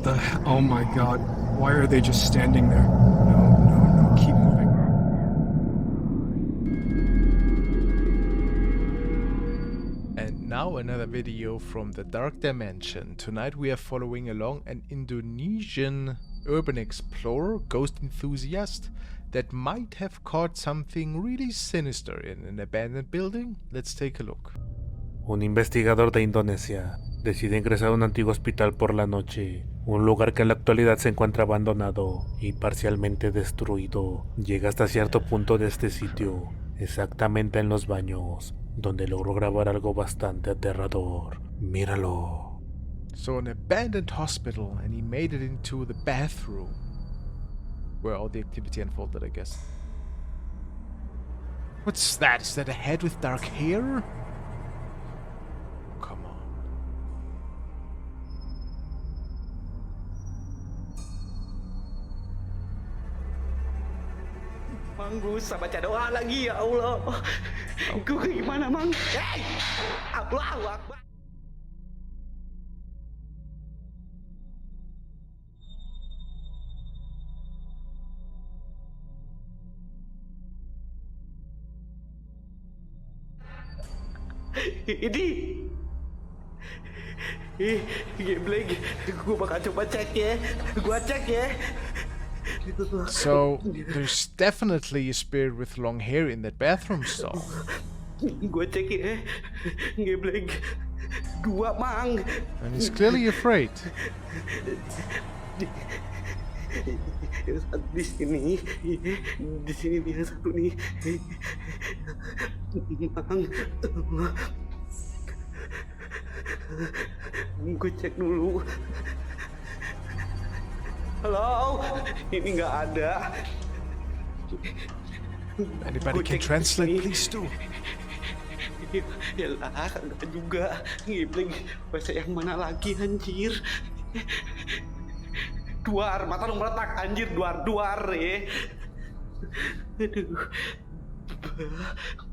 the hell? Oh my god. Why are they just standing there? No, keep moving. And now another video from the dark dimension. Tonight we are following along an Indonesian urban explorer, ghost enthusiast, that might have caught something really sinister in an abandoned building. Let's take a look. Un investigador de Indonesia decide ingresar a un antiguo hospital por la noche, un lugar que en la actualidad se encuentra abandonado y parcialmente destruido. Llega hasta cierto punto de este sitio, exactamente en los baños, donde logró grabar algo bastante aterrador. Míralo. So an abandoned hospital, and he made it into the bathroom, where all the activity unfolded, I guess. What's that? Is that a head with dark hair? Come on. Mang, berusaha baca doa lagi, ya Allah. Gue gimana, Mang? Hey! Allahu Akbar. Ini Gameplay, gue bakal coba cek ya. Gue cek ya. So, there's definitely a spirit with long hair in that bathroom stall. Gue cek ya. Gameplay, gue, Mang. And he's clearly afraid. Di sini dia satu nih, Mang. Gue cek dulu. Halo, ini nggak ada. Anybody can translate, please do. Ya lah, enggak juga. Ngibling, bahasa yang mana lagi, anjir? Duar, mata lu meletak, anjir, duar ya. Aduh.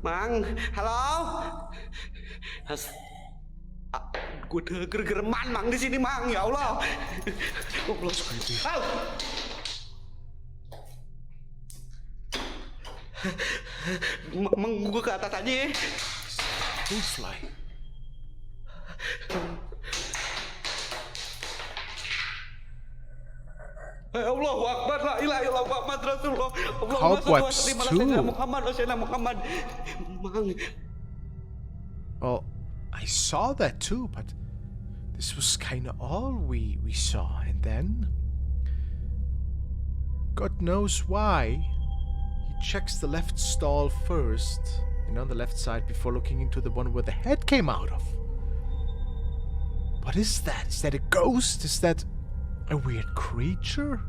Mang, halo? Gue udah gergereman, Mang, di sini, Mang, ya Allah. Mang, gue ke atas aja ya. Fly. Allahu Akbar, la ilaha illallah Muhammad Rasulullah. Cobwebs too. Muhammad. Mang. Well, I saw that too, but this was kind of all we saw. And then, God knows why, he checks the left stall first, and on the left side, before looking into the one where the head came out of. What is that? Is that a ghost? Is that a weird creature?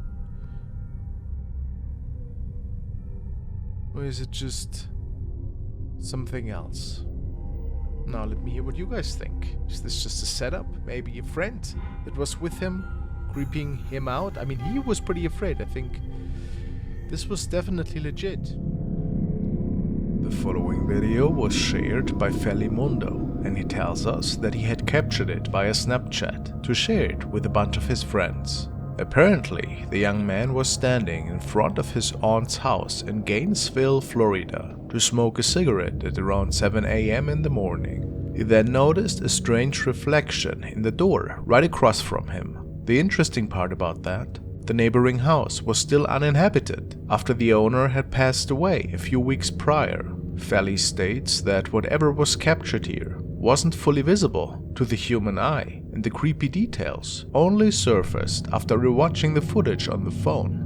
Or is it just something else? Now let me hear what you guys think. Is this just a setup? Maybe a friend that was with him, creeping him out? I mean, he was pretty afraid. I think this was definitely legit. The following video was shared by Felimundo, and he tells us that he had captured it via Snapchat to share it with a bunch of his friends. Apparently, the young man was standing in front of his aunt's house in Gainesville, Florida, to smoke a cigarette at around 7 AM in the morning. He then noticed a strange reflection in the door right across from him. The interesting part about that, the neighboring house was still uninhabited after the owner had passed away a few weeks prior. Felly states that whatever was captured here wasn't fully visible to the human eye, and the creepy details only surfaced after rewatching the footage on the phone.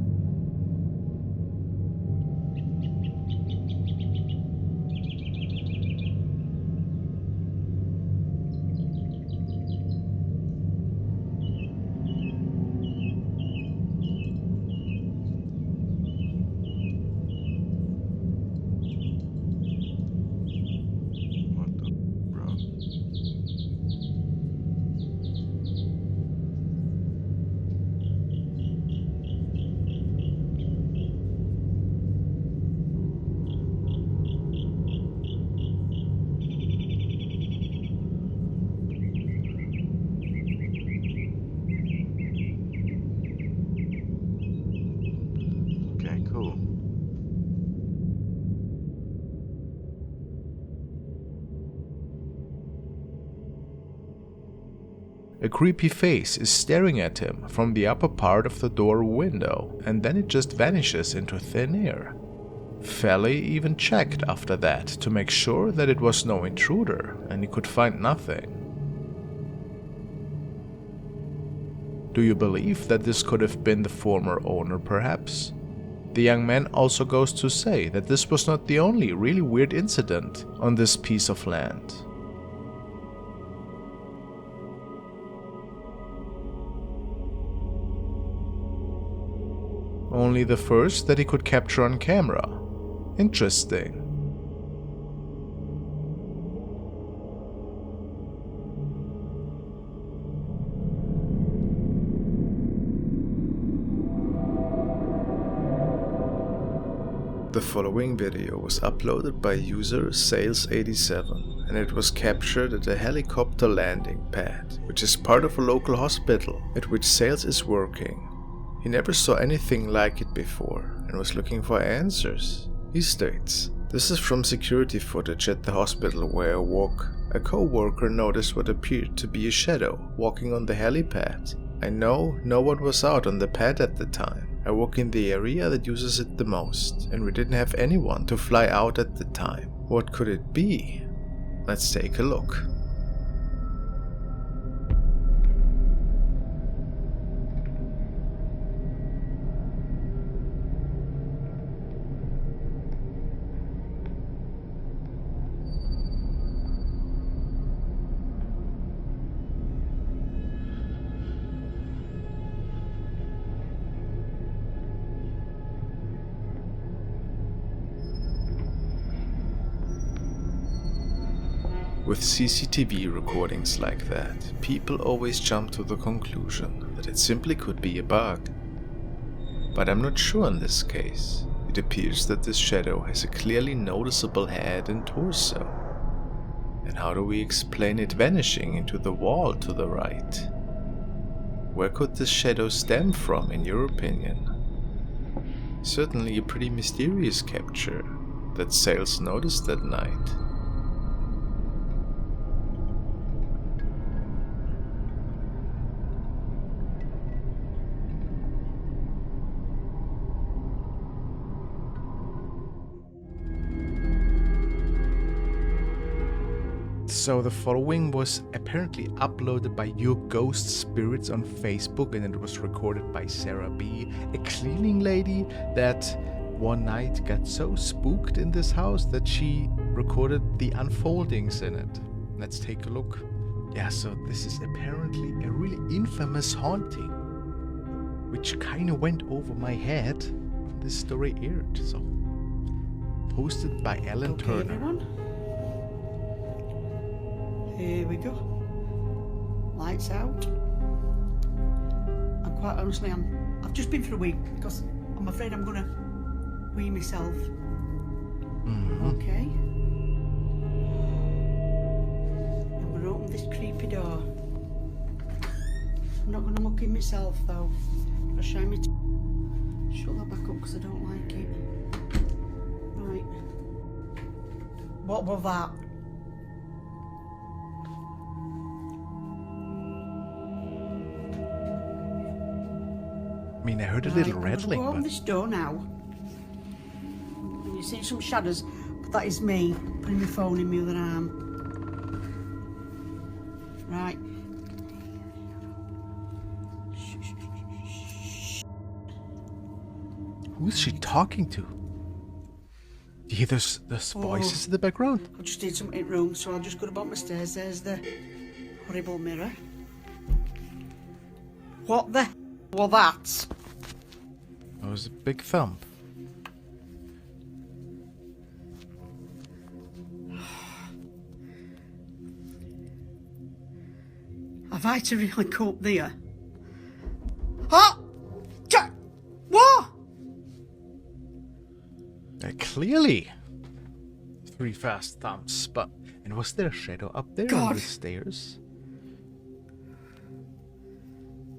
A creepy face is staring at him from the upper part of the door window, and then it just vanishes into thin air. Felly even checked after that to make sure that it was no intruder, and he could find nothing. Do you believe that this could have been the former owner, perhaps? The young man also goes to say that this was not the only really weird incident on this piece of land. Only the first that he could capture on camera. Interesting. The following video was uploaded by user Sales87 and it was captured at a helicopter landing pad, which is part of a local hospital at which Sales is working. He never saw anything like it before and was looking for answers. He states, "This is from security footage at the hospital where I work. A co-worker noticed what appeared to be a shadow walking on the helipad. I know no one was out on the pad at the time. I work in the area that uses it the most, and we didn't have anyone to fly out at the time. What could it be? Let's take a look." With CCTV recordings like that, people always jump to the conclusion that it simply could be a bug. But I'm not sure in this case. It appears that this shadow has a clearly noticeable head and torso. And how do we explain it vanishing into the wall to the right? Where could this shadow stem from, in your opinion? Certainly a pretty mysterious capture that Sales noticed that night. So the following was apparently uploaded by Your Ghost Spirits on Facebook, and it was recorded by Sarah B, a cleaning lady that one night got so spooked in this house that she recorded the unfoldings in it. Let's take a look. Yeah, so this is apparently a really infamous haunting, which kind of went over my head when this story aired. So, posted by Ellen Turner. Everyone. Here we go. Lights out. And quite honestly, I've just been for a week because I'm afraid I'm gonna wee myself. Okay. I'm gonna open this creepy door. I'm not gonna muck in myself though. I'll show me. Shut that back up because I don't like it. Right. What was that? I mean, I heard a little rattling, Go open but... this door now. You see some shadows, but that is me putting my phone in my other arm. Right. Who's she talking to? Do you hear those voices in the background? I just did something wrong, so I'll just go up my stairs. There's the horrible mirror. What the hell was that? It was a big thump. Have I to really cope there? Oh! What? Clearly. 3 fast thumps, but... And was there a shadow up there on God. the stairs?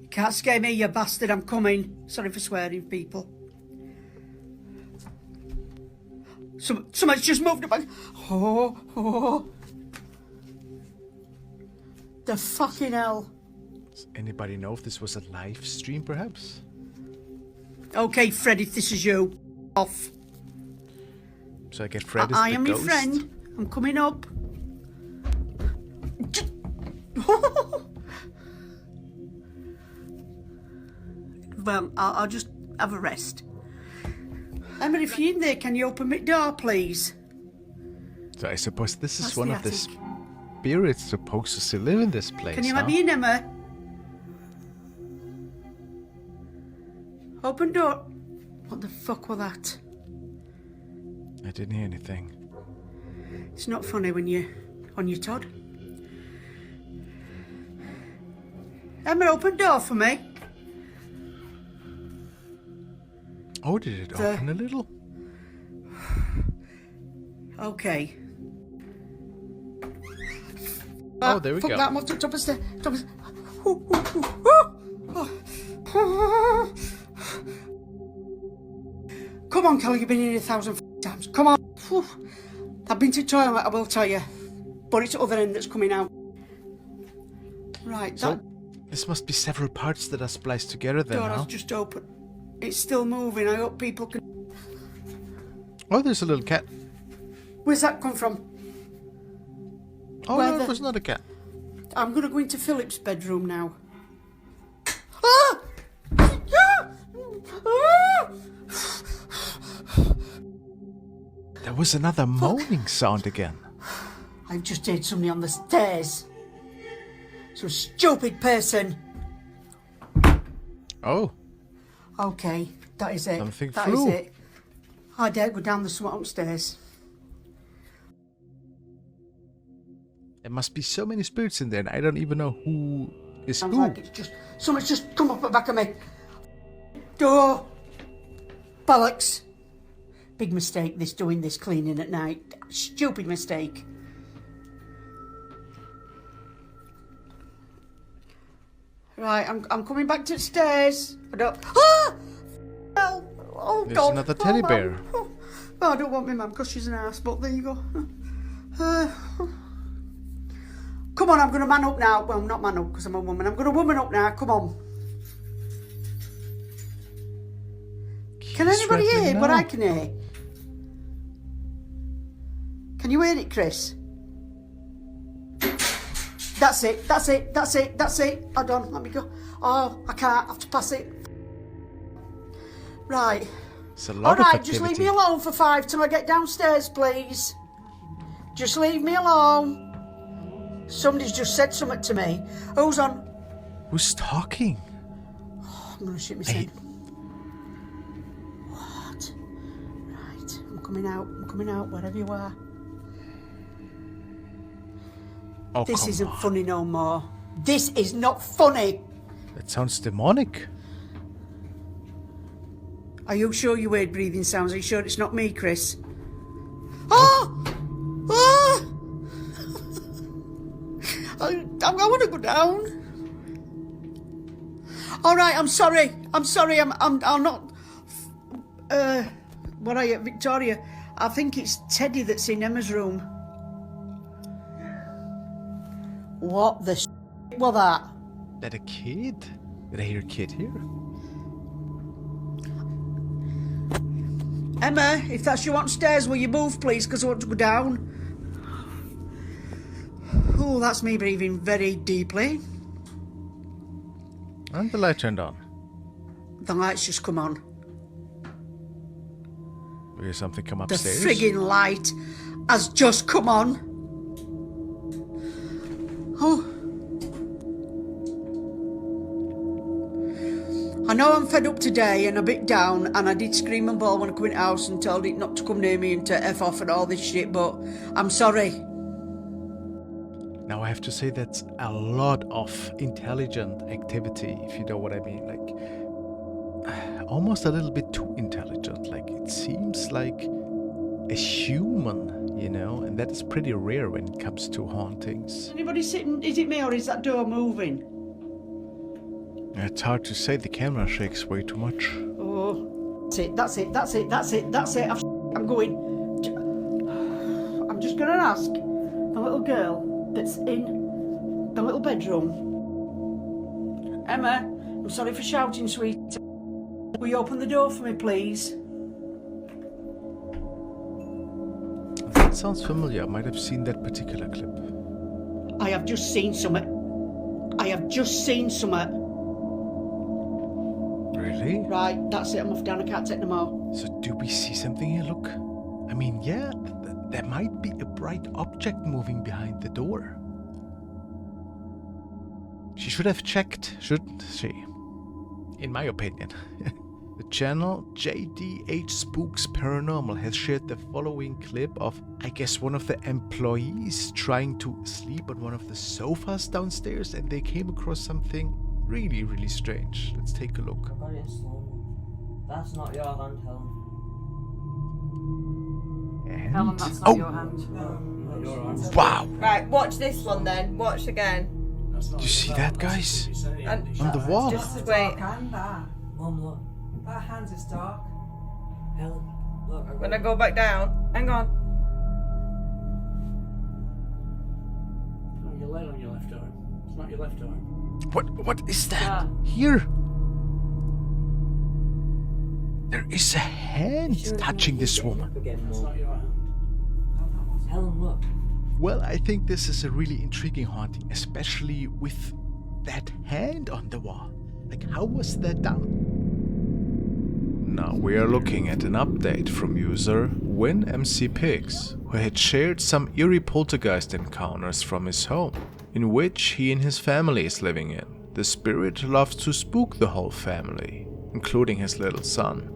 Can't scare me, you bastard. I'm coming. Sorry for swearing, people. Someone's just moved up. Oh. The fucking hell. Does anybody know if this was a live stream, perhaps? Okay, Fred, if this is you, off. So I get Fred as I the am your ghost? friend. I'm coming up. Well, I'll just have a rest. Emma, if you're in there, can you open my door, please? So I suppose this is That's one the of the attic. spirits supposed to still live in this place, Can you huh? let me in, Emma? Open door. What the fuck was that? I didn't hear anything. It's not funny when you're on your Todd. Emma, open door for me. Oh, did it The- open a little? Okay. Oh, there we fuck go. that, I'm off the top of the stairs. Come on, Kelly, you've been in here 1,000 times. Come on. Whew. I've been to the toilet, I will tell you. But it's the other end that's coming out. Right, So, that this must be several parts that are spliced together then, door huh? has just opened. It's still moving. I hope people can... Oh, there's a little cat. Where's that come from? Oh, Where no, the- it was not a cat. I'm going to go into Philip's bedroom now. Ah! Ah! Ah! There was another moaning sound again. I've just heard somebody on the stairs. Some stupid person. Oh, Okay, that is it. Something That is flew. it. I dare go down the swamp upstairs. there must be so many spirits in there, and I don't even know who is Sounds who. like it's just... Someone's just come up the back of me. Door. Bollocks. Big mistake, this doing this cleaning at night. Stupid mistake. Right, I'm coming back to the stairs. I don't... Ah! Hell. Oh, There's God. another teddy Oh, bear. Mum. Oh, I don't want my mum because she's an ass, but there you go. Come on, I'm going to man up now. Well, not man up because I'm a woman. I'm going to woman up now. Come on. Can Keys anybody rattling hear what now. I can hear? Can you hear it, Chris? That's it, that's it, that's it, that's it. Hold on, let me go. Oh, I can't, I have to pass it. Right. It's a lot of Alright, activity. just leave me alone for 5 till I get downstairs, please. Just leave me alone. Somebody's just said something to me. Who's on? Who's talking? I'm gonna shit Hey. myself. What? Right, I'm coming out, wherever you are. Oh, This come isn't on. funny no more. This is not funny. That sounds demonic. Are you sure you heard breathing sounds? Are you sure it's not me, Chris? Oh! Ah! I want to go down. All right, I'm sorry. I'm not. What are you, Victoria? I think it's Teddy that's in Emma's room. What the was that? That a kid? Did I hear a kid here? Emma, if that's you upstairs, will you move, please? Because I want to go down. Oh, that's me breathing very deeply. And the light turned on. The lights just come on. We hear something come The upstairs. frigging light has just come on. Oh. I know I'm fed up today and a bit down, and I did scream and bawl when I come in the house and told it not to come near me and to F off and all this shit, but I'm sorry. Now I have to say that's a lot of intelligent activity, if you know what I mean. Like, almost a little bit too intelligent. Like, it seems like a human, you know, and that is pretty rare when it comes to hauntings. Anybody sitting? Is it me or is that door moving? It's hard to say, the camera shakes way too much. Oh, that's it. I'm going. I'm just going to ask the little girl that's in the little bedroom. Emma, I'm sorry for shouting, sweet. Will you open the door for me, please? That sounds familiar. I might have seen that particular clip. I have just seen something. I have just seen something. Really? Right, that's it. I'm off down. I can't take no more. So do we see something here? Look. I mean, yeah, there might be a bright object moving behind the door. She should have checked, shouldn't she? In my opinion. The channel JDH Spooks Paranormal has shared the following clip of, I guess, one of the employees trying to sleep on one of the sofas downstairs, and they came across something really, really strange. Let's take a look. I got it in slow mo. That's not your hand, Helen. And... Helen, that's not your hand. Not your hand. Wow! Right, watch this one then. Watch again. Do you see that, guys? And On the wall. just wait. Hand that. Mum, look. That hand is dark. Helen, look. When I go back down, hang on. No, your leg on your left arm. It's not your left arm. What is that? Here? There is a hand touching this woman. That's not your hand. Helen, look. Well, I think this is a really intriguing haunting, especially with that hand on the wall. Like, how was that done? Now we are looking at an update from user WinMCPigs, who had shared some eerie poltergeist encounters from his home, in which he and his family is living in. The spirit loves to spook the whole family, including his little son.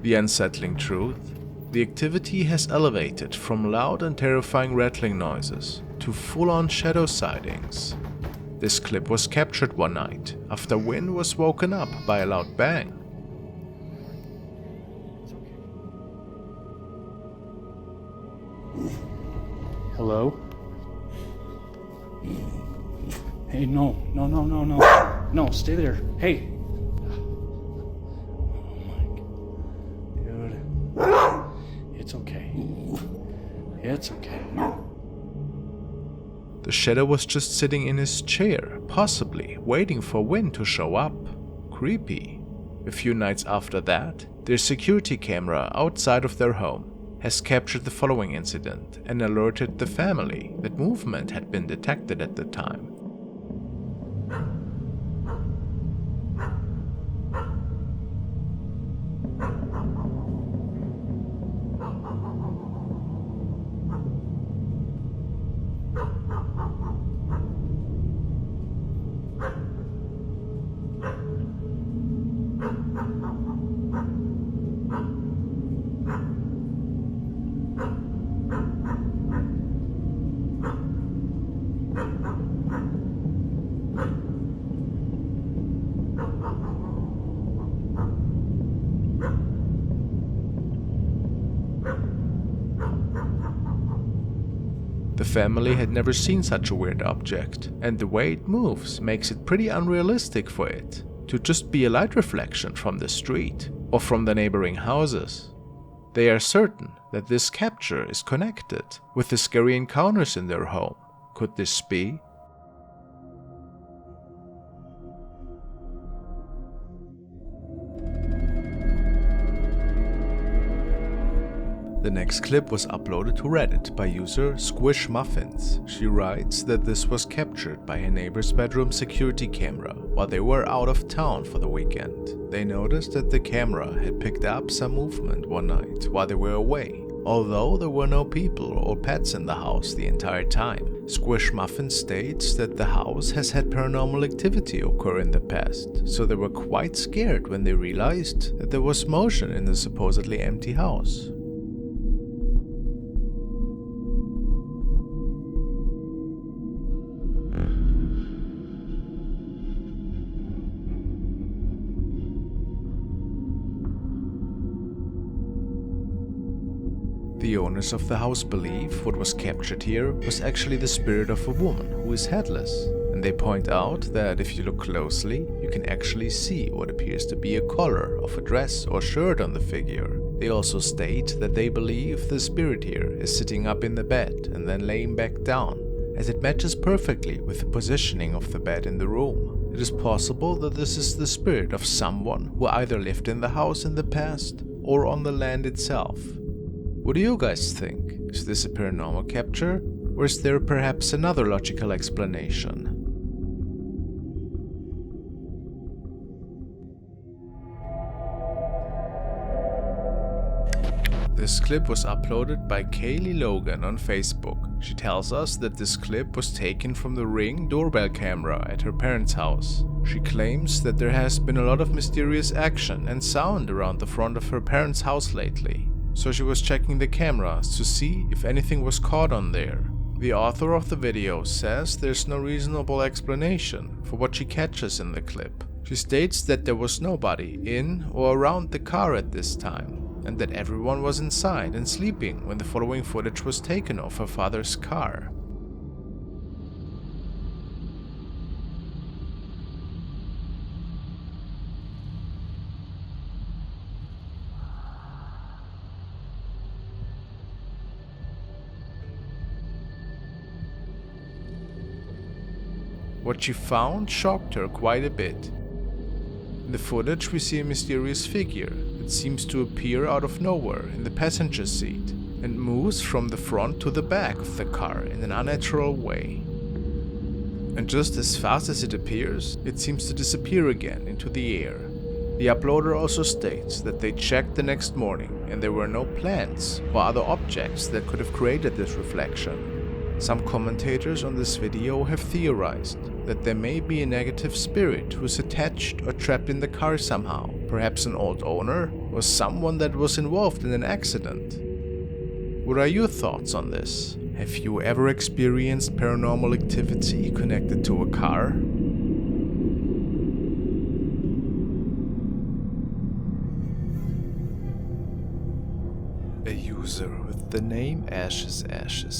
The unsettling truth: the activity has elevated from loud and terrifying rattling noises to full-on shadow sightings. This clip was captured one night after Win was woken up by a loud bang. Hello? Hey, no. No, stay there. Hey. Oh my God. Dude. It's okay. It's okay. The shadow was just sitting in his chair, possibly waiting for Win to show up. Creepy. A few nights after that, their security camera outside of their home has captured the following incident and alerted the family that movement had been detected at the time. The family had never seen such a weird object, and the way it moves makes it pretty unrealistic for it to just be a light reflection from the street or from the neighboring houses. They are certain that this capture is connected with the scary encounters in their home. Could this be? The next clip was uploaded to Reddit by user Squish Muffins. She writes that this was captured by her neighbor's bedroom security camera while they were out of town for the weekend. They noticed that the camera had picked up some movement one night while they were away, although there were no people or pets in the house the entire time. Squish Muffins states that the house has had paranormal activity occur in the past, so they were quite scared when they realized that there was motion in the supposedly empty house. The owners of the house believe what was captured here was actually the spirit of a woman who is headless, and they point out that if you look closely, you can actually see what appears to be a collar of a dress or shirt on the figure. They also state that they believe the spirit here is sitting up in the bed and then laying back down, as it matches perfectly with the positioning of the bed in the room. It is possible that this is the spirit of someone who either lived in the house in the past or on the land itself. What do you guys think? Is this a paranormal capture, or is there perhaps another logical explanation? This clip was uploaded by Kaylee Logan on Facebook. She tells us that this clip was taken from the Ring doorbell camera at her parents' house. She claims that there has been a lot of mysterious action and sound around the front of her parents' house lately, so she was checking the cameras to see if anything was caught on there. The author of the video says there's no reasonable explanation for what she catches in the clip. She states that there was nobody in or around the car at this time, and that everyone was inside and sleeping when the following footage was taken of her father's car. What she found shocked her quite a bit. In the footage we see a mysterious figure that seems to appear out of nowhere in the passenger seat and moves from the front to the back of the car in an unnatural way. And just as fast as it appears, it seems to disappear again into the air. The uploader also states that they checked the next morning and there were no plants or other objects that could have created this reflection. Some commentators on this video have theorized that there may be a negative spirit who is attached or trapped in the car somehow, perhaps an old owner or someone that was involved in an accident. What are your thoughts on this? Have you ever experienced paranormal activity connected to a car? A user with the name Ashes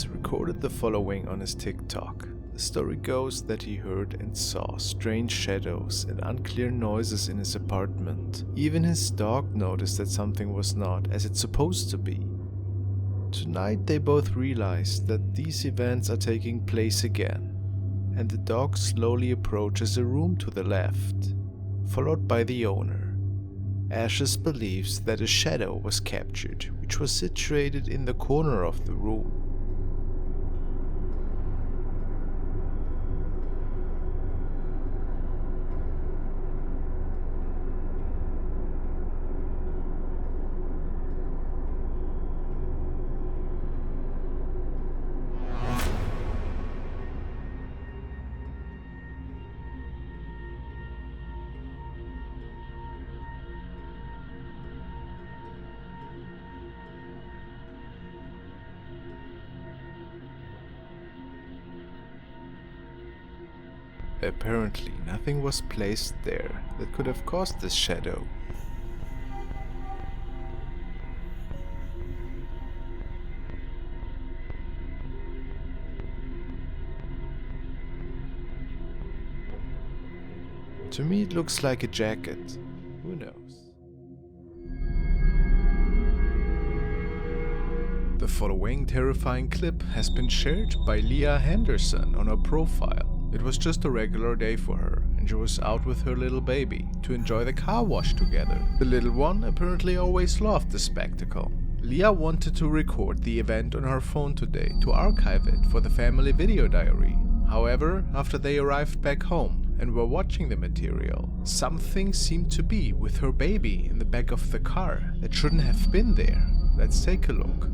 recorded the following on his TikTok. The story goes that he heard and saw strange shadows and unclear noises in his apartment. Even his dog noticed that something was not as it's supposed to be. Tonight they both realized that these events are taking place again, and the dog slowly approaches a room to the left, followed by the owner. Ashes believes that a shadow was captured, which was situated in the corner of the room. Apparently, nothing was placed there that could have caused this shadow. To me, it looks like a jacket. Who knows? The following terrifying clip has been shared by Leah Henderson on her profile. It was just a regular day for her, and she was out with her little baby to enjoy the car wash together. The little one apparently always loved the spectacle. Leah wanted to record the event on her phone today to archive it for the family video diary. However, after they arrived back home and were watching the material, something seemed to be with her baby in the back of the car that shouldn't have been there. Let's take a look.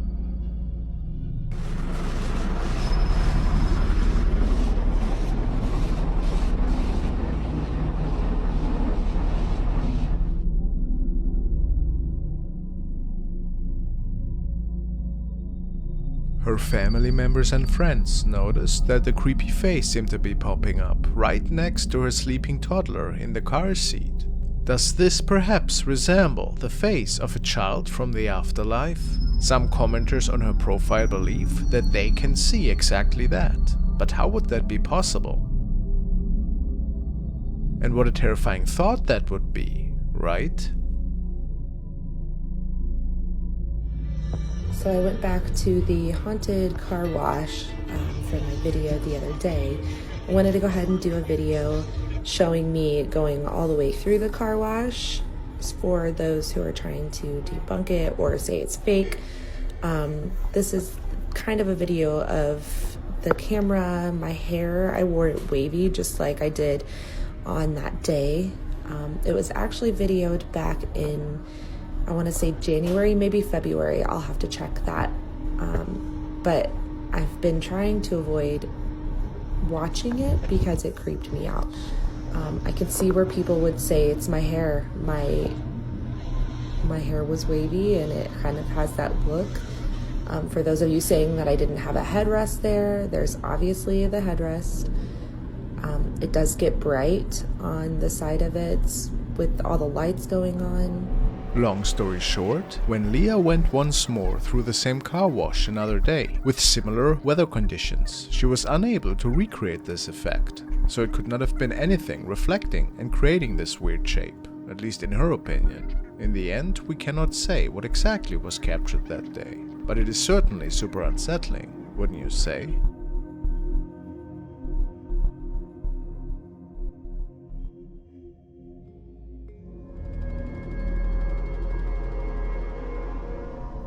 Her family members and friends noticed that the creepy face seemed to be popping up right next to her sleeping toddler in the car seat. Does this perhaps resemble the face of a child from the afterlife? Some commenters on her profile believe that they can see exactly that. But how would that be possible? And what a terrifying thought that would be, right? So I went back to the haunted car wash for my video the other day. I wanted to go ahead and do a video showing me going all the way through the car wash for those who are trying to debunk it or say it's fake. This is kind of a video of the camera, my hair. I wore it wavy just like I did on that day. It was actually videoed back in, I want to say January, maybe February. I'll have to check that. But I've been trying to avoid watching it because it creeped me out. I could see where people would say it's my hair. My hair was wavy and it kind of has that look. For those of you saying that I didn't have a headrest there, there's obviously the headrest. It does get bright on the side of it with all the lights going on. Long story short, when Leah went once more through the same car wash another day, with similar weather conditions, she was unable to recreate this effect, so it could not have been anything reflecting and creating this weird shape, at least in her opinion. In the end, we cannot say what exactly was captured that day, but it is certainly super unsettling, wouldn't you say?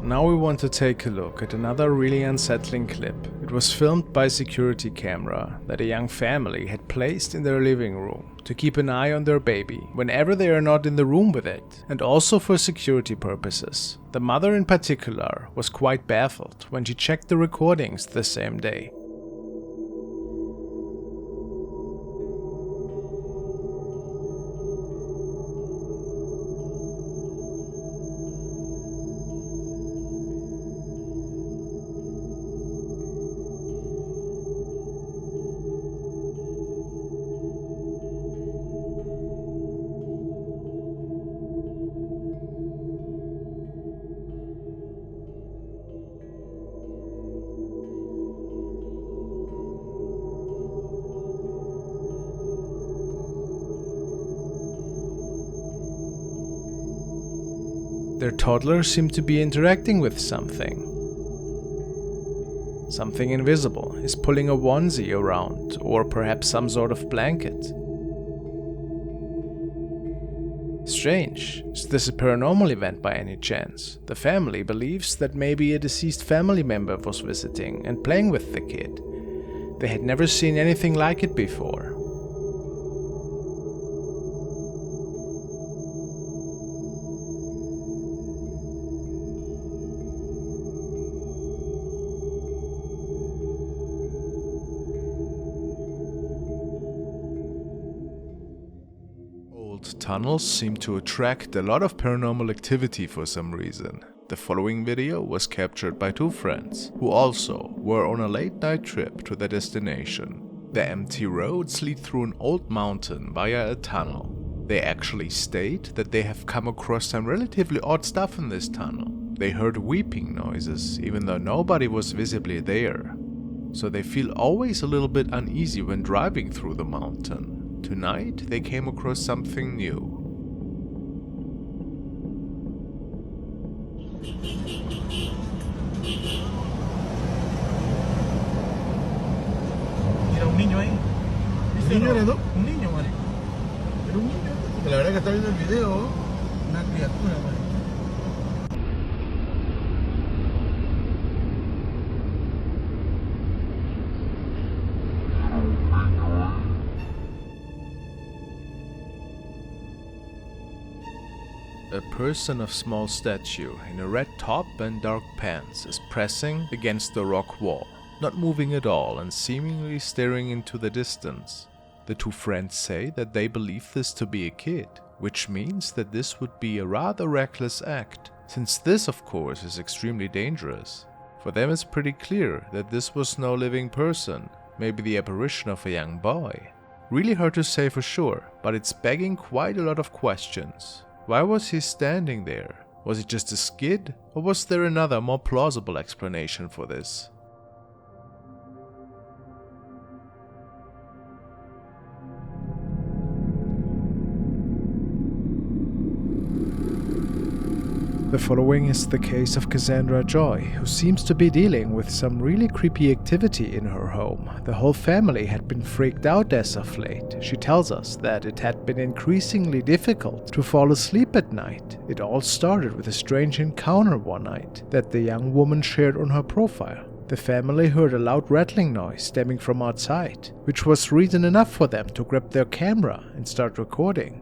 Now we want to take a look at another really unsettling clip. It was filmed by a security camera that a young family had placed in their living room to keep an eye on their baby whenever they are not in the room with it, and also for security purposes. The mother in particular was quite baffled when she checked the recordings the same day. Their toddler seemed to be interacting with something. Something invisible is pulling a onesie around, or perhaps some sort of blanket. Strange. Is this a paranormal event by any chance? The family believes that maybe a deceased family member was visiting and playing with the kid. They had never seen anything like it before. Tunnels seem to attract a lot of paranormal activity for some reason. The following video was captured by two friends, who also were on a late night trip to their destination. The empty roads lead through an old mountain via a tunnel. They actually state that they have come across some relatively odd stuff in this tunnel. They heard weeping noises, even though nobody was visibly there. So they feel always a little bit uneasy when driving through the mountain. Tonight, they came across something new. Era un niño ahí. ¿Un niño era tú? Un niño, Mari. Era un niño. Porque la verdad que está viendo el video, una criatura, Mari. A person of small stature in a red top and dark pants is pressing against the rock wall, not moving at all and seemingly staring into the distance. The two friends say that they believe this to be a kid, which means that this would be a rather reckless act, since this of course is extremely dangerous. For them it's pretty clear that this was no living person, maybe the apparition of a young boy. Really hard to say for sure, but it's begging quite a lot of questions. Why was he standing there? Was it just a skid, or was there another more plausible explanation for this? The following is the case of Cassandra Joy, who seems to be dealing with some really creepy activity in her home. The whole family had been freaked out as of late. She tells us that it had been increasingly difficult to fall asleep at night. It all started with a strange encounter one night that the young woman shared on her profile. The family heard a loud rattling noise stemming from outside, which was reason enough for them to grab their camera and start recording.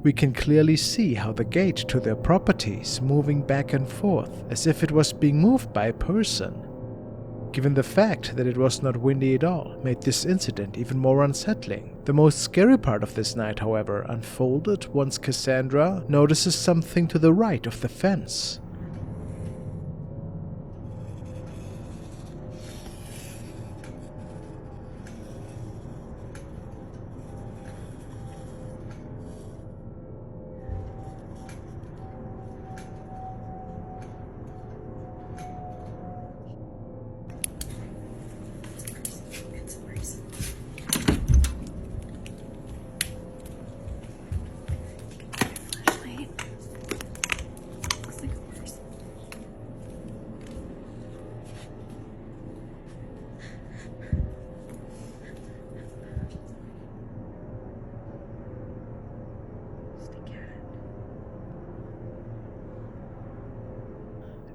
We can clearly see how the gate to their property is moving back and forth, as if it was being moved by a person. Given the fact that it was not windy at all, made this incident even more unsettling. The most scary part of this night, however, unfolded once Cassandra notices something to the right of the fence.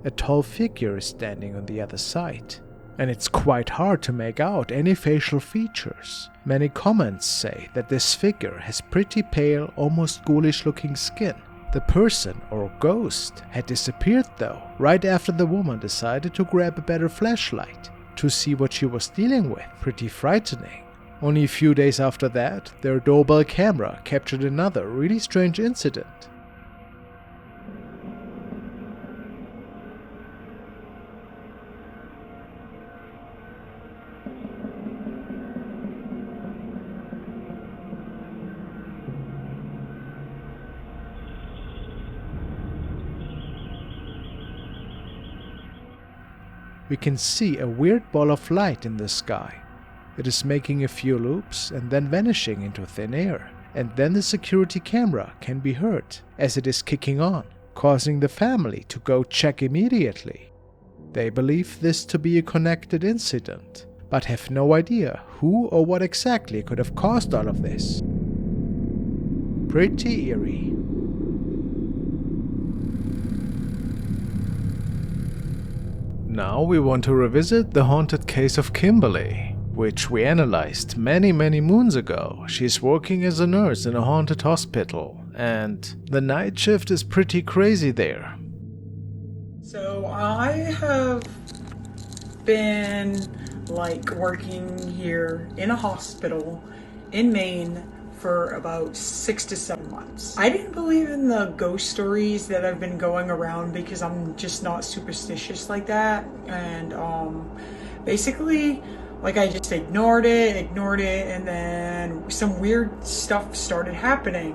A tall figure is standing on the other side, and it's quite hard to make out any facial features. Many comments say that this figure has pretty pale, almost ghoulish looking skin. The person, or ghost, had disappeared though, right after the woman decided to grab a better flashlight to see what she was dealing with. Pretty frightening. Only a few days after that, their doorbell camera captured another really strange incident. We can see a weird ball of light in the sky. It is making a few loops and then vanishing into thin air. And then the security camera can be heard as it is kicking on, causing the family to go check immediately. They believe this to be a connected incident, but have no idea who or what exactly could have caused all of this. Pretty eerie. Now we want to revisit the haunted case of Kimberly, which we analyzed many moons ago. She's working as a nurse in a haunted hospital, and the night shift is pretty crazy there. So I have been working here in a hospital in Maine for about 6 to 7 months. I didn't believe in the ghost stories that have been going around because I'm just not superstitious like that, and basically I just ignored it, and then some weird stuff started happening,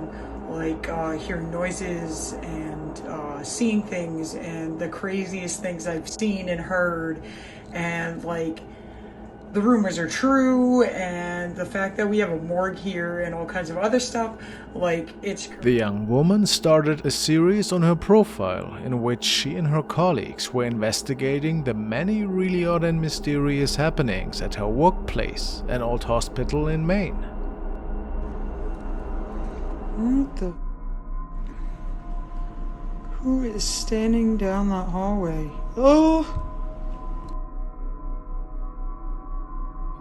hearing noises and seeing things, and the craziest things I've seen and heard, and the rumors are true, and the fact that we have a morgue here and all kinds of other stuff, it's... The young woman started a series on her profile in which she and her colleagues were investigating the many really odd and mysterious happenings at her workplace, an old hospital in Maine. What the... Who is standing down that hallway? Oh!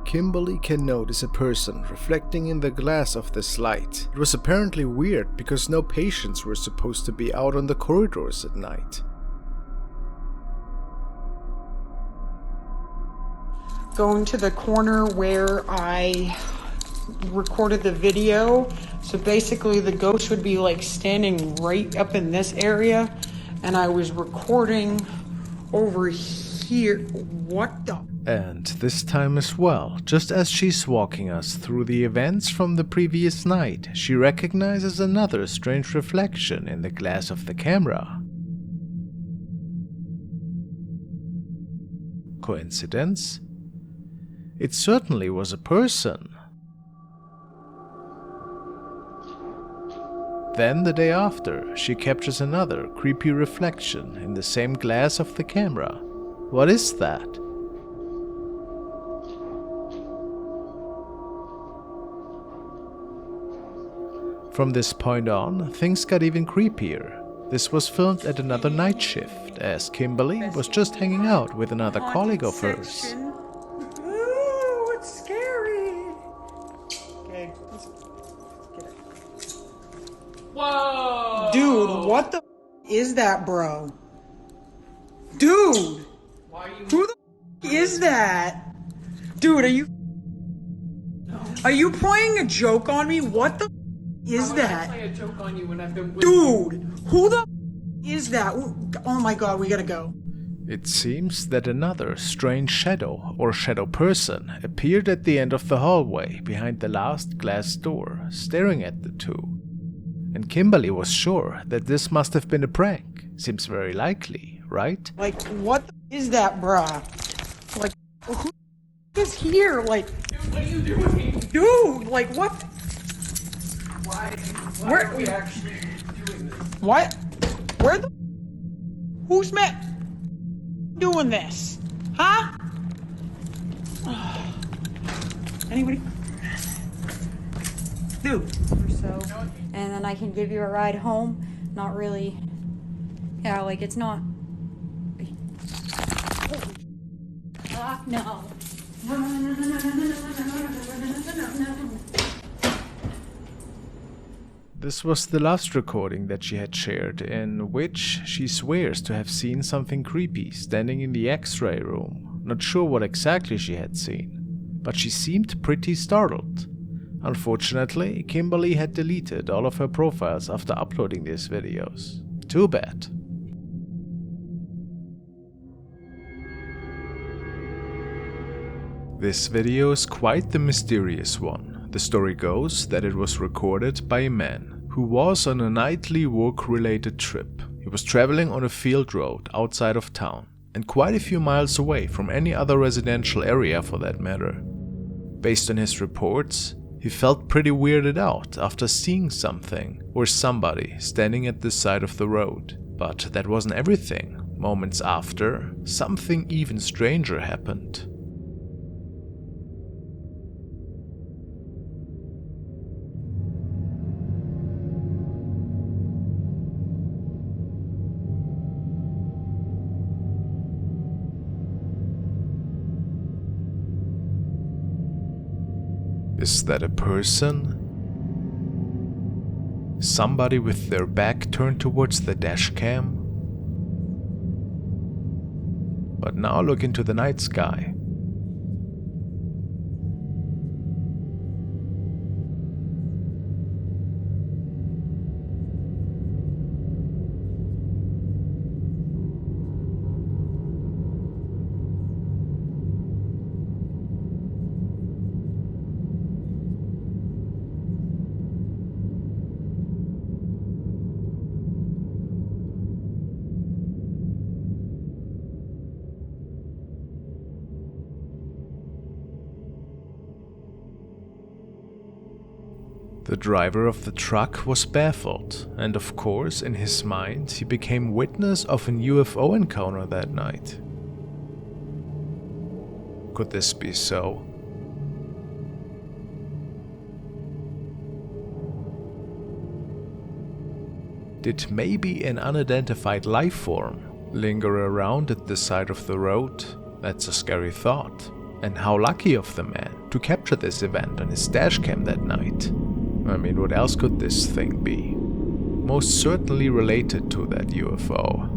Kimberly can notice a person reflecting in the glass of this light. It was apparently weird because no patients were supposed to be out on the corridors at night. Going to the corner where I recorded the video. So basically the ghost would be like standing right up in this area, and I was recording over here. What the? And this time as well, just as she's walking us through the events from the previous night, she recognizes another strange reflection in the glass of the camera. Coincidence? It certainly was a person. Then the day after, she captures another creepy reflection in the same glass of the camera. What is that? From this point on, things got even creepier. This was filmed at another night shift, as Kimberly was just hanging out with another colleague of hers. Ooh, it's scary. Okay, let's get it. Whoa! Dude, what the is that, bro? Dude! Who the is that? Dude, are you playing a joke on me? What the is that? Play a joke on you when I've been with Dude, who the is that? Oh my god, we gotta go. It seems that another strange shadow or shadow person appeared at the end of the hallway behind the last glass door, staring at the two. And Kimberly was sure that this must have been a prank. Seems very likely, right? Like, what is that, bruh? Like, who is here? Like, Dude, what are you doing? dude, like, what? Why are we actually doing this? What? Where the? Who's doing this? Huh? Anybody? Dude. Or so, and then I can give you a ride home. Not really. Yeah, like it's not. No. This was the last recording that she had shared, in which she swears to have seen something creepy standing in the X-ray room. Not sure what exactly she had seen, but she seemed pretty startled. Unfortunately, Kimberly had deleted all of her profiles after uploading these videos. Too bad. This video is quite the mysterious one. The story goes that it was recorded by a man who was on a nightly work-related trip. He was traveling on a field road outside of town, and quite a few miles away from any other residential area for that matter. Based on his reports, he felt pretty weirded out after seeing something or somebody standing at the side of the road. But that wasn't everything. Moments after, something even stranger happened. Is that a person? Somebody with their back turned towards the dash cam? But now look into the night sky. The driver of the truck was baffled, and of course, in his mind, he became witness of an UFO encounter that night. Could this be so? Did maybe an unidentified life form linger around at the side of the road? That's a scary thought. And how lucky of the man to capture this event on his dash cam that night. I mean, what else could this thing be? Most certainly related to that UFO.